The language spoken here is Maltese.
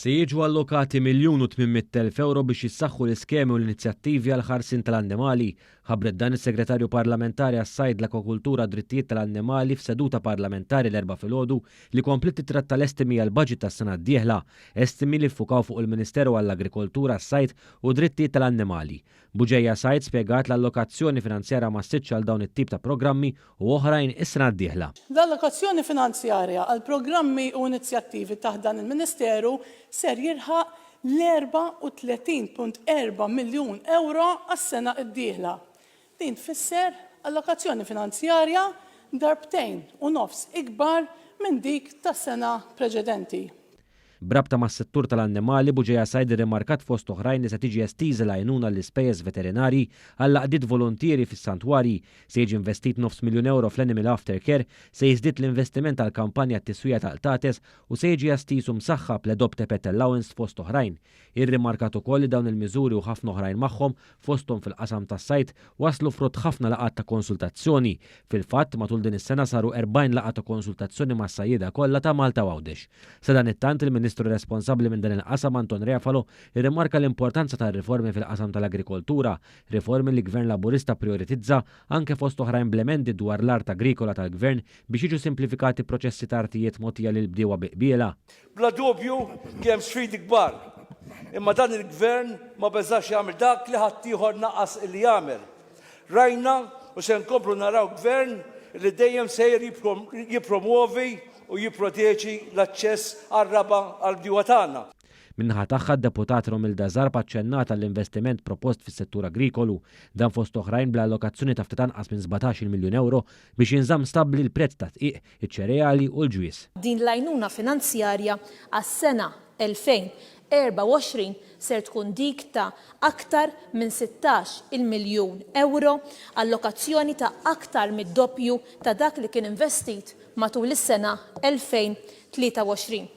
Se jiġu allokati €1,800,000 biex jissaħħu l-iskemi u l-inizjattivi għal ħarsin tal-annimali, ħabbret dan is-Segretarju Parlamentari għas-Sajd, l-Akwakultura u Drittijiet tal-Annimali f'seduta parlamentari l-erba' filgħodu li komplet titratta l-estimi għall-baġit tas-sena d-dieħla, estimi li ffukaw fuq il-Ministeru għall-Agrikoltura, s-Sajd u Drittijiet tal-Annimali. Buġejja Sajd spjegat l-allokazzjoni finanzjarja ma ssitx għal dawn it-tip ta' programmi u oħrajn is-sena d-dieħla. L-allokazzjoni finanzjarja għal programmi u inizjattivi taħt dan il-Ministeru ser jirħaq l-34.4 miljun euro għas-sena d-dieħla. Din tfisser allokazzjoni finanzjarja darbtejn u nofs ikbar minn dik tas-sena preċedenti. Brabta mas settur tal-annimali, Buġejja Sajd irrimarkat fost oħrajn li se tiġi estiża l-għajnuna l-ispejjeż veterinari għal qdiet volontieri fis-santwarji, se jiġi investit €9,000,000 fl-Animal Aftercare, se jiżdied l-investiment għal kampanja t-tiswija tal-tates u se jiġi estiż u msaħħab l-Adopt Pet Allowance fost oħrajn. Irrimarkat ukoll li dawn il-miżuri u ħafna oħrajn magħhom fosthom fil-qasam tas-sajd waslu frott ħafna laqgħat ta' konsultazzjoni. Fil-fatt matul din is-sena saru 40 laqgħa ta' konsultazzjoni mas-sajjieda kollha ta' Malta u Għawdex. Sa dan it-tant il-Ministru responsabbli minn dan il-qasam Anton Refalo irrimarka l-importanza tar-riformi fil-qasam tal-agrikoltura, riformi li l-Gvern Laburista prioritizza anke fost oħra implementi dwar l-art agrikola tal-Gvern biex jiġu simplifikati proċessi ta' artijiet mogħtija lil bdiewa biqbiela. Bla dubju kemm sfidi kbar. Imma dan il-Gvern ma beżax jagħmel dak li ħadd ieħor naqas li jagħmel. Rajna u se nkomplu naraw Gvern li dejjem sejjer jippromuovi u jipproteġi l-aċċess għar-raba għall-bdiewa tagħna. Minnaħa tagħha d-deputat Romilda Zarb aċċennata l-investiment propost fis-settur agrikolu dan fost oħrajn bl-allokazzjoni ta' ftit anqas minn €17 miljun biex jinżamm stabbli l-prezz ta' tqiq, iċ-ċereali u l-ġwies. Din l-għajnuna finanzjarja għas-sena 2024 ser tkun dik ta' aktar minn €16 miljun, allokazzjoni ta' aktar mid-doppju ta' dak li kien investit matul is-sena 2023.